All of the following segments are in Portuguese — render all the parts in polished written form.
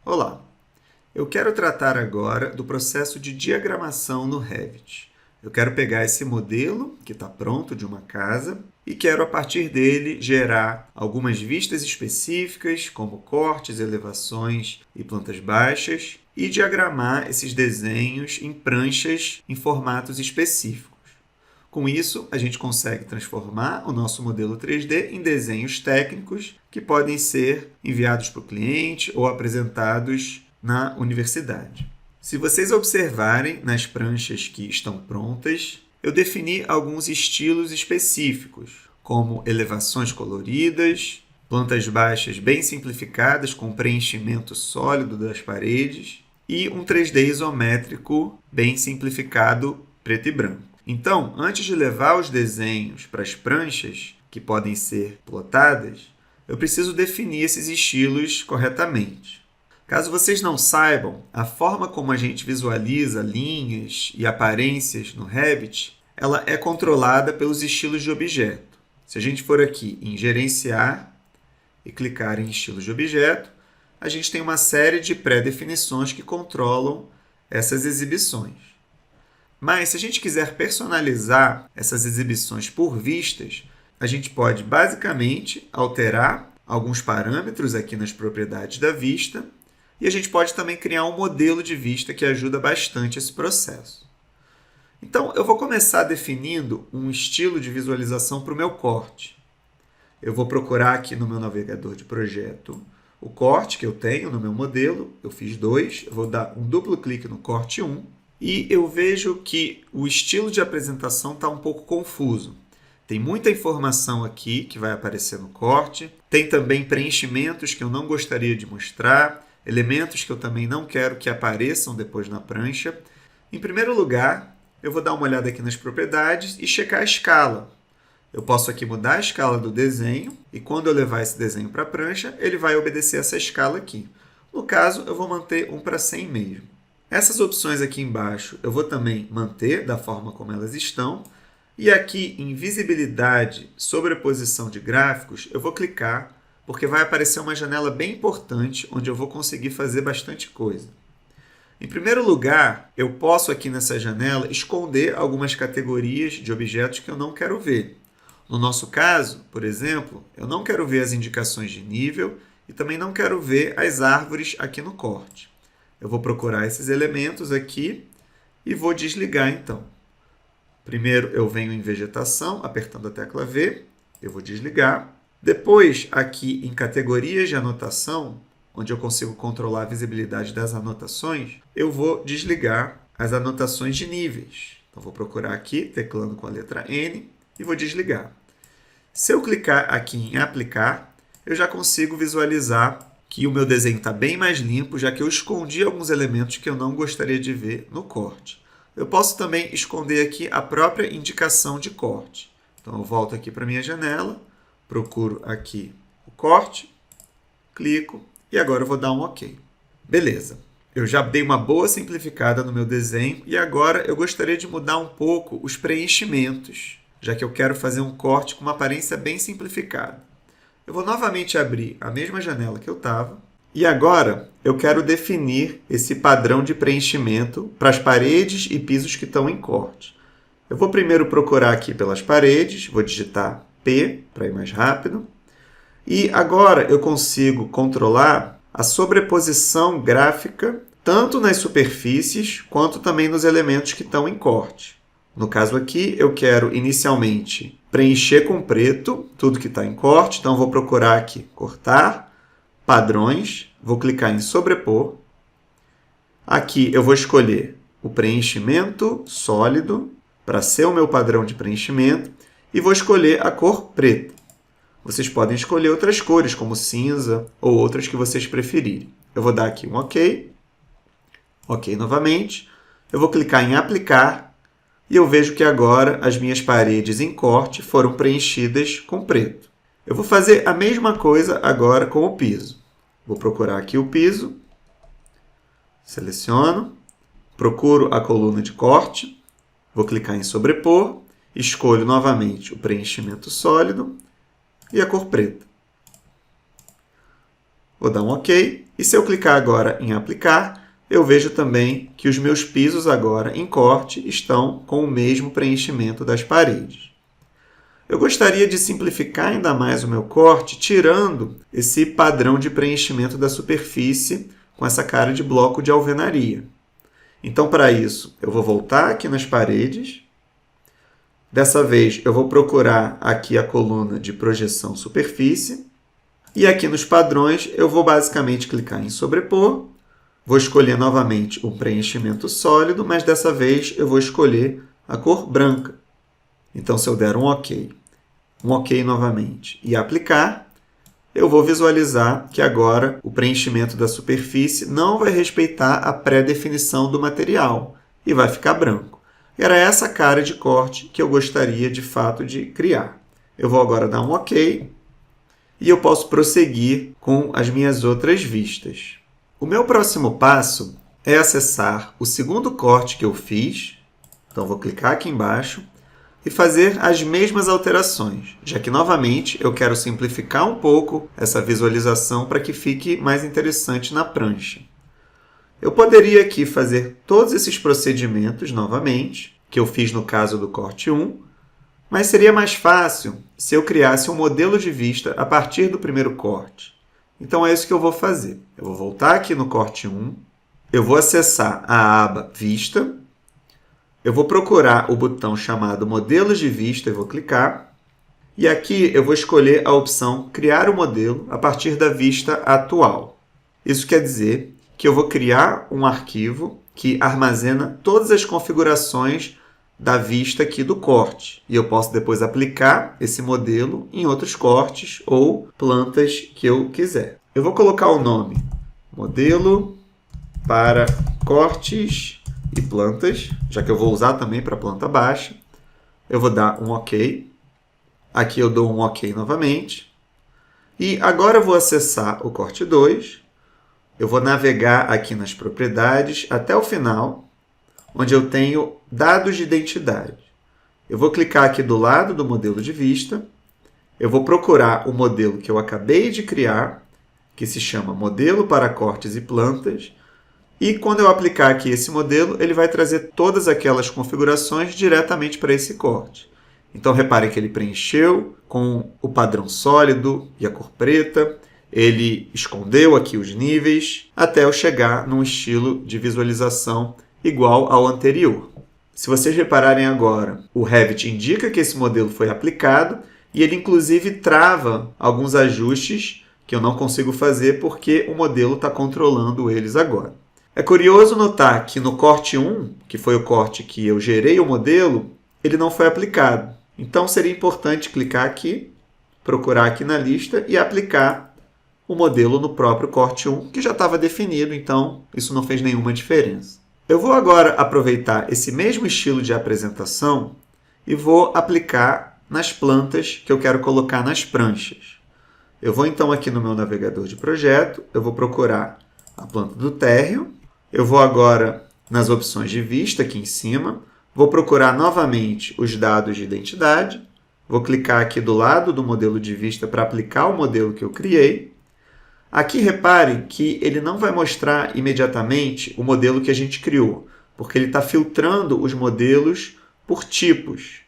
Olá, eu quero tratar agora do processo de diagramação no Revit. Eu quero pegar esse modelo que está pronto de uma casa e quero, a partir dele, gerar algumas vistas específicas, como cortes, elevações e plantas baixas, e diagramar esses desenhos em pranchas em formatos específicos. Com isso, a gente consegue transformar o nosso modelo 3D em desenhos técnicos que podem ser enviados para o cliente ou apresentados na universidade. Se vocês observarem nas pranchas que estão prontas, eu defini alguns estilos específicos, como elevações coloridas, plantas baixas bem simplificadas com preenchimento sólido das paredes e um 3D isométrico bem simplificado preto e branco. Então, antes de levar os desenhos para as pranchas, que podem ser plotadas, eu preciso definir esses estilos corretamente. Caso vocês não saibam, a forma como a gente visualiza linhas e aparências no Revit, ela é controlada pelos estilos de objeto. Se a gente for aqui em Gerenciar e clicar em Estilos de Objeto, a gente tem uma série de pré-definições que controlam essas exibições. Mas, se a gente quiser personalizar essas exibições por vistas, a gente pode basicamente alterar alguns parâmetros aqui nas propriedades da vista e a gente pode também criar um modelo de vista que ajuda bastante esse processo. Então, eu vou começar definindo um estilo de visualização para o meu corte. Eu vou procurar aqui no meu navegador de projeto o corte que eu tenho no meu modelo. Eu fiz 2, eu vou dar um duplo clique no corte 1. E eu vejo que o estilo de apresentação está um pouco confuso. Tem muita informação aqui que vai aparecer no corte, tem também preenchimentos que eu não gostaria de mostrar, elementos que eu também não quero que apareçam depois na prancha. Em primeiro lugar, eu vou dar uma olhada aqui nas propriedades e checar a escala. Eu posso aqui mudar a escala do desenho e quando eu levar esse desenho para a prancha, ele vai obedecer essa escala aqui. No caso, eu vou manter 1 para 100 mesmo. Essas opções aqui embaixo eu vou também manter da forma como elas estão. E aqui em Visibilidade, Sobreposição de Gráficos, eu vou clicar porque vai aparecer uma janela bem importante onde eu vou conseguir fazer bastante coisa. Em primeiro lugar, eu posso aqui nessa janela esconder algumas categorias de objetos que eu não quero ver. No nosso caso, por exemplo, eu não quero ver as indicações de nível e também não quero ver as árvores aqui no corte. Eu vou procurar esses elementos aqui e vou desligar, então. Primeiro, eu venho em Vegetação, apertando a tecla V, eu vou desligar. Depois, aqui em Categorias de Anotação, onde eu consigo controlar a visibilidade das anotações, eu vou desligar as anotações de níveis. Então, vou procurar aqui, teclando com a letra N, e vou desligar. Se eu clicar aqui em Aplicar, eu já consigo visualizar que o meu desenho está bem mais limpo, já que eu escondi alguns elementos que eu não gostaria de ver no corte. Eu posso também esconder aqui a própria indicação de corte. Então, eu volto aqui para a minha janela, procuro aqui o corte, clico e agora eu vou dar um OK. Beleza, eu já dei uma boa simplificada no meu desenho e agora eu gostaria de mudar um pouco os preenchimentos, já que eu quero fazer um corte com uma aparência bem simplificada. Eu vou novamente abrir a mesma janela que eu estava. E agora eu quero definir esse padrão de preenchimento para as paredes e pisos que estão em corte. Eu vou primeiro procurar aqui pelas paredes, vou digitar P para ir mais rápido. E agora eu consigo controlar a sobreposição gráfica tanto nas superfícies quanto também nos elementos que estão em corte. No caso aqui, eu quero inicialmente preencher com preto tudo que está em corte. Então, vou procurar aqui Cortar, Padrões, vou clicar em Sobrepor. Aqui eu vou escolher o preenchimento sólido para ser o meu padrão de preenchimento e vou escolher a cor preta. Vocês podem escolher outras cores, como cinza ou outras que vocês preferirem. Eu vou dar aqui um OK. OK novamente. Eu vou clicar em Aplicar. E eu vejo que agora as minhas paredes em corte foram preenchidas com preto. Eu vou fazer a mesma coisa agora com o piso. Vou procurar aqui o piso, seleciono, procuro a coluna de corte, vou clicar em Sobrepor, escolho novamente o preenchimento sólido e a cor preta. Vou dar um OK. E se eu clicar agora em aplicar, eu vejo também que os meus pisos agora em corte estão com o mesmo preenchimento das paredes. Eu gostaria de simplificar ainda mais o meu corte, tirando esse padrão de preenchimento da superfície com essa cara de bloco de alvenaria. Então, para isso, eu vou voltar aqui nas paredes. Dessa vez, eu vou procurar aqui a coluna de projeção superfície. E aqui nos padrões, eu vou basicamente clicar em sobrepor. Vou escolher novamente um preenchimento sólido, mas dessa vez eu vou escolher a cor branca. Então, se eu der um OK novamente e aplicar, eu vou visualizar que agora o preenchimento da superfície não vai respeitar a pré-definição do material e vai ficar branco. Era essa cara de corte que eu gostaria, de fato, de criar. Eu vou agora dar um OK e eu posso prosseguir com as minhas outras vistas. O meu próximo passo é acessar o segundo corte que eu fiz. Então, vou clicar aqui embaixo e fazer as mesmas alterações, já que, novamente, eu quero simplificar um pouco essa visualização para que fique mais interessante na prancha. Eu poderia aqui fazer todos esses procedimentos novamente, que eu fiz no caso do corte 1, mas seria mais fácil se eu criasse um modelo de vista a partir do primeiro corte. Então, é isso que eu vou fazer. Eu vou voltar aqui no corte 1, eu vou acessar a aba Vista, eu vou procurar o botão chamado Modelos de Vista e vou clicar. E aqui eu vou escolher a opção Criar o modelo a partir da vista atual. Isso quer dizer que eu vou criar um arquivo que armazena todas as configurações da vista aqui do corte. E eu posso depois aplicar esse modelo em outros cortes ou plantas que eu quiser. Eu vou colocar o nome Modelo para cortes e plantas, já que eu vou usar também para planta baixa. Eu vou dar um OK. Aqui eu dou um OK novamente. E agora eu vou acessar o corte 2. Eu vou navegar aqui nas propriedades até o final, onde eu tenho dados de identidade. Eu vou clicar aqui do lado do modelo de vista. Eu vou procurar o modelo que eu acabei de criar, que se chama Modelo para cortes e plantas. E quando eu aplicar aqui esse modelo, ele vai trazer todas aquelas configurações diretamente para esse corte. Então, reparem que ele preencheu com o padrão sólido e a cor preta. Ele escondeu aqui os níveis até eu chegar num estilo de visualização igual ao anterior. Se vocês repararem agora, o Revit indica que esse modelo foi aplicado e ele, inclusive, trava alguns ajustes que eu não consigo fazer porque o modelo está controlando eles agora. É curioso notar que no corte 1, que foi o corte que eu gerei o modelo, ele não foi aplicado. Então, seria importante clicar aqui, procurar aqui na lista e aplicar o modelo no próprio corte 1, que já estava definido, então isso não fez nenhuma diferença. Eu vou agora aproveitar esse mesmo estilo de apresentação e vou aplicar nas plantas que eu quero colocar nas pranchas. Eu vou então aqui no meu navegador de projeto, eu vou procurar a planta do térreo. Eu vou agora nas opções de vista aqui em cima, vou procurar novamente os dados de identidade, vou clicar aqui do lado do modelo de vista para aplicar o modelo que eu criei. Aqui reparem que ele não vai mostrar imediatamente o modelo que a gente criou, porque ele está filtrando os modelos por tipos.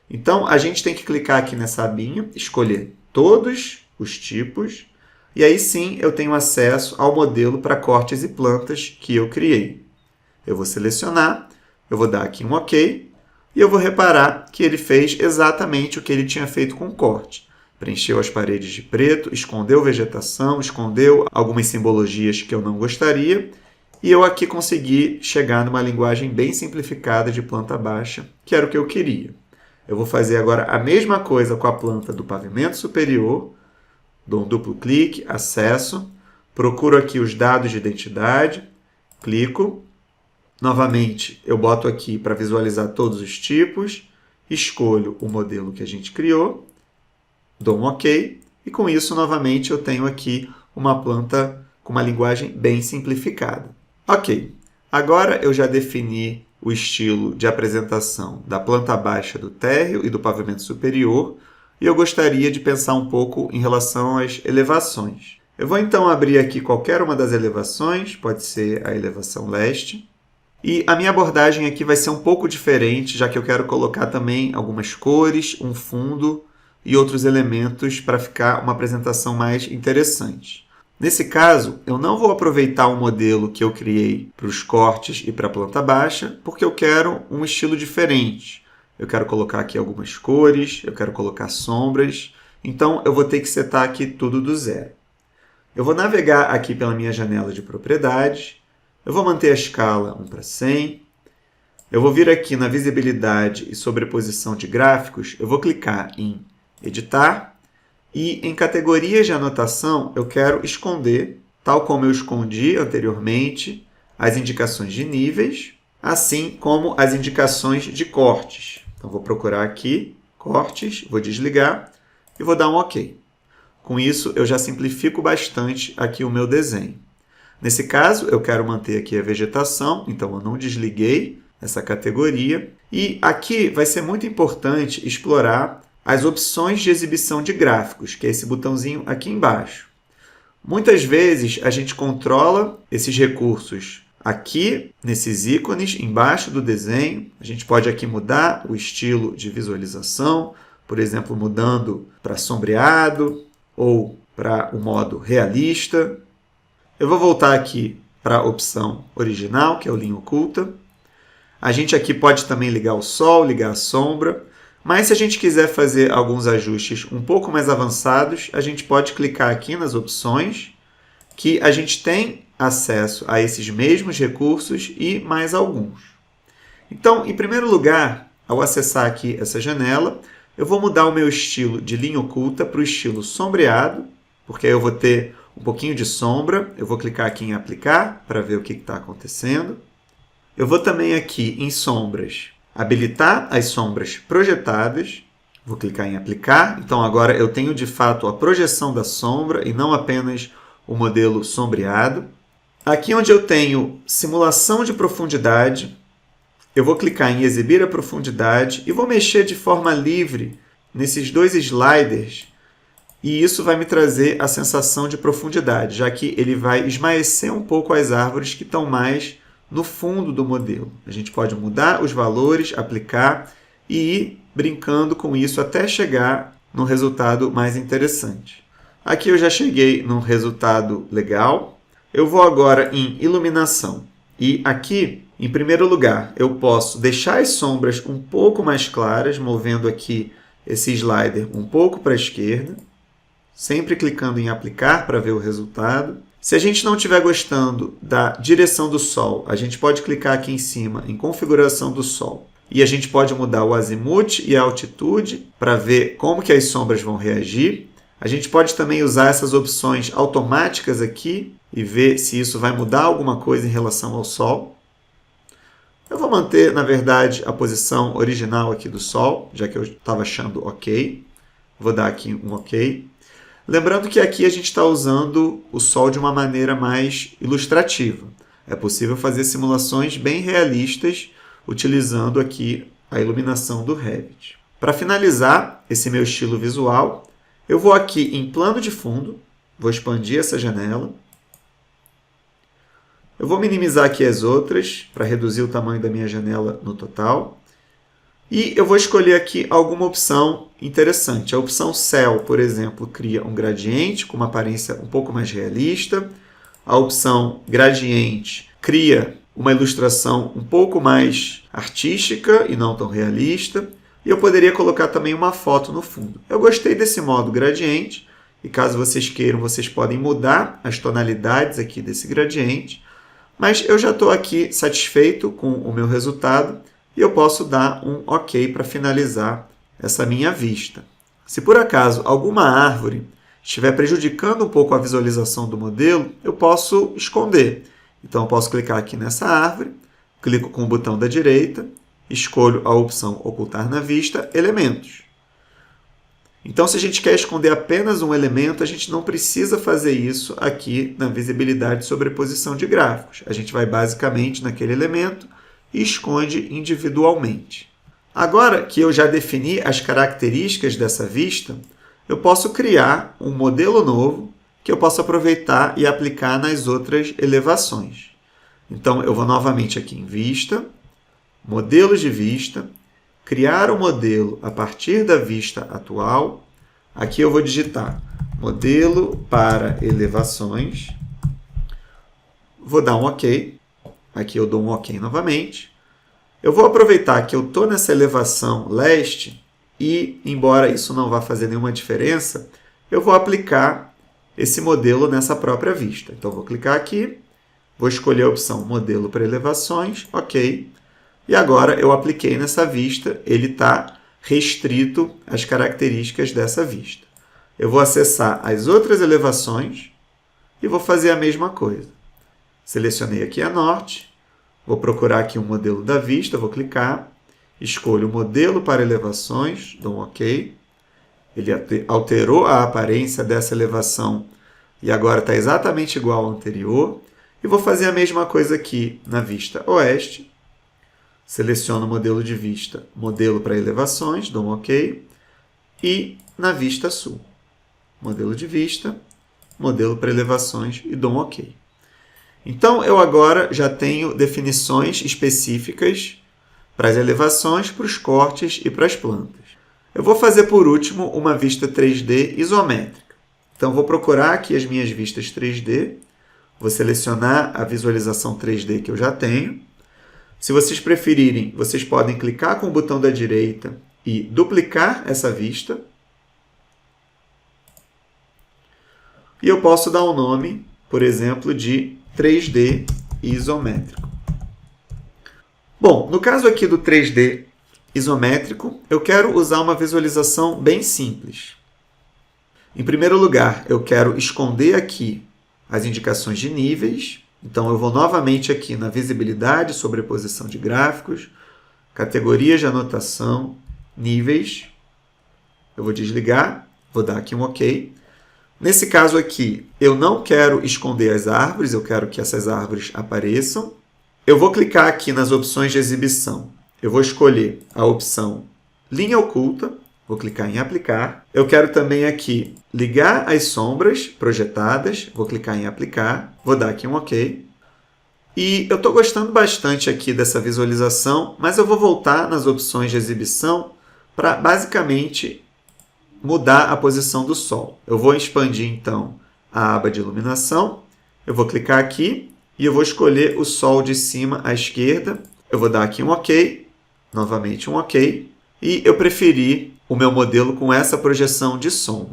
Então, a gente tem que clicar aqui nessa abinha, escolher todos os tipos, e aí sim eu tenho acesso ao modelo para cortes e plantas que eu criei. Eu vou selecionar, eu vou dar aqui um OK, e eu vou reparar que ele fez exatamente o que ele tinha feito com o corte. Preencheu as paredes de preto, escondeu vegetação, escondeu algumas simbologias que eu não gostaria, e eu aqui consegui chegar numa linguagem bem simplificada de planta baixa, que era o que eu queria. Eu vou fazer agora a mesma coisa com a planta do pavimento superior. Dou um duplo clique, acesso, procuro aqui os dados de identidade, clico. Novamente, eu boto aqui para visualizar todos os tipos, escolho o modelo que a gente criou, dou um OK, e com isso, novamente, eu tenho aqui uma planta com uma linguagem bem simplificada. Ok, agora eu já defini o estilo de apresentação da planta baixa do térreo e do pavimento superior, e eu gostaria de pensar um pouco em relação às elevações. Eu vou então abrir aqui qualquer uma das elevações, pode ser a elevação leste. E a minha abordagem aqui vai ser um pouco diferente, já que eu quero colocar também algumas cores, um fundo e outros elementos para ficar uma apresentação mais interessante. Nesse caso, eu não vou aproveitar o modelo que eu criei para os cortes e para a planta baixa, porque eu quero um estilo diferente. Eu quero colocar aqui algumas cores, eu quero colocar sombras, então eu vou ter que setar aqui tudo do zero. Eu vou navegar aqui pela minha janela de propriedades, eu vou manter a escala 1:100, eu vou vir aqui na visibilidade e sobreposição de gráficos, eu vou clicar em editar e em categorias de anotação eu quero esconder, tal como eu escondi anteriormente, as indicações de níveis, assim como as indicações de cortes. Então vou procurar aqui, cortes, vou desligar e vou dar um OK. Com isso, eu já simplifico bastante aqui o meu desenho. Nesse caso, eu quero manter aqui a vegetação, então eu não desliguei essa categoria. E aqui vai ser muito importante explorar as opções de exibição de gráficos, que é esse botãozinho aqui embaixo. Muitas vezes, a gente controla esses recursos aqui, nesses ícones, embaixo do desenho. A gente pode aqui mudar o estilo de visualização, por exemplo, mudando para sombreado, ou para o modo realista. Eu vou voltar aqui para a opção original, que é o linha oculta. A gente aqui pode também ligar o sol, ligar a sombra, mas se a gente quiser fazer alguns ajustes um pouco mais avançados, a gente pode clicar aqui nas opções, que a gente tem acesso a esses mesmos recursos e mais alguns. Então, em primeiro lugar, ao acessar aqui essa janela, eu vou mudar o meu estilo de linha oculta para o estilo sombreado, porque aí eu vou ter um pouquinho de sombra. Eu vou clicar aqui em aplicar para ver o que está acontecendo. Eu vou também aqui em sombras habilitar as sombras projetadas. Vou clicar em aplicar. Então agora eu tenho de fato a projeção da sombra e não apenas o modelo sombreado. Aqui onde eu tenho simulação de profundidade, eu vou clicar em exibir a profundidade e vou mexer de forma livre nesses dois sliders e isso vai me trazer a sensação de profundidade, já que ele vai esmaecer um pouco as árvores que estão mais no fundo do modelo. A gente pode mudar os valores, aplicar e ir brincando com isso até chegar num resultado mais interessante. Aqui eu já cheguei num resultado legal. Eu vou agora em iluminação e aqui, em primeiro lugar, eu posso deixar as sombras um pouco mais claras, movendo aqui esse slider um pouco para a esquerda, sempre clicando em aplicar para ver o resultado. Se a gente não estiver gostando da direção do sol, a gente pode clicar aqui em cima em configuração do sol. E a gente pode mudar o azimuth e a altitude para ver como que as sombras vão reagir. A gente pode também usar essas opções automáticas aqui e ver se isso vai mudar alguma coisa em relação ao sol. Eu vou manter, na verdade, a posição original aqui do sol, já que eu estava achando ok. Vou dar aqui um ok. Lembrando que aqui a gente está usando o sol de uma maneira mais ilustrativa. É possível fazer simulações bem realistas utilizando aqui a iluminação do Revit. Para finalizar esse meu estilo visual, eu vou aqui em plano de fundo, vou expandir essa janela. Eu vou minimizar aqui as outras para reduzir o tamanho da minha janela no total. E eu vou escolher aqui alguma opção interessante. A opção Céu, por exemplo, cria um gradiente com uma aparência um pouco mais realista. A opção Gradiente cria uma ilustração um pouco mais artística e não tão realista. E eu poderia colocar também uma foto no fundo. Eu gostei desse modo gradiente. E caso vocês queiram, vocês podem mudar as tonalidades aqui desse gradiente. Mas eu já estou aqui satisfeito com o meu resultado e eu posso dar um OK para finalizar essa minha vista. Se por acaso alguma árvore estiver prejudicando um pouco a visualização do modelo, eu posso esconder. Então eu posso clicar aqui nessa árvore, clico com o botão da direita, escolho a opção Ocultar na vista, Elementos. Então, se a gente quer esconder apenas um elemento, a gente não precisa fazer isso aqui na visibilidade e sobreposição de gráficos. A gente vai basicamente naquele elemento e esconde individualmente. Agora que eu já defini as características dessa vista, eu posso criar um modelo novo que eu posso aproveitar e aplicar nas outras elevações. Então, eu vou novamente aqui em Vista, Modelos de Vista, criar o modelo a partir da vista atual. Aqui eu vou digitar Modelo para elevações. Vou dar um OK. Aqui eu dou um OK novamente. Eu vou aproveitar que eu estou nessa elevação leste e, embora isso não vá fazer nenhuma diferença, eu vou aplicar esse modelo nessa própria vista. Então, vou clicar aqui, vou escolher a opção Modelo para elevações, OK. E agora eu apliquei nessa vista, ele está restrito às características dessa vista. Eu vou acessar as outras elevações e vou fazer a mesma coisa. Selecionei aqui a norte, vou procurar aqui um modelo da vista, vou clicar, escolho o modelo para elevações, dou um OK. Ele alterou a aparência dessa elevação e agora está exatamente igual ao anterior. E vou fazer a mesma coisa aqui na vista oeste. Seleciono o modelo de vista, modelo para elevações, dou um OK. E na vista sul, modelo de vista, modelo para elevações e dou um OK. Então, eu agora já tenho definições específicas para as elevações, para os cortes e para as plantas. Eu vou fazer, por último, uma vista 3D isométrica. Então, vou procurar aqui as minhas vistas 3D, vou selecionar a visualização 3D que eu já tenho. Se vocês preferirem, vocês podem clicar com o botão da direita e duplicar essa vista. E eu posso dar um nome, por exemplo, de 3D isométrico. Bom, no caso aqui do 3D isométrico, eu quero usar uma visualização bem simples. Em primeiro lugar, eu quero esconder aqui as indicações de níveis. Então, eu vou novamente aqui na visibilidade, sobreposição de gráficos, categorias de anotação, níveis. Eu vou desligar, vou dar aqui um OK. Nesse caso aqui, eu não quero esconder as árvores, eu quero que essas árvores apareçam. Eu vou clicar aqui nas opções de exibição. Eu vou escolher a opção Linha Oculta, vou clicar em Aplicar. Eu quero também aqui ligar as sombras projetadas, vou clicar em Aplicar, vou dar aqui um OK. E eu estou gostando bastante aqui dessa visualização, mas eu vou voltar nas opções de exibição para basicamente mudar a posição do Sol. Eu vou expandir, então, a aba de iluminação. Eu vou clicar aqui e eu vou escolher o Sol de cima à esquerda. Eu vou dar aqui um OK, novamente um OK. E eu preferi o meu modelo com essa projeção de sombra.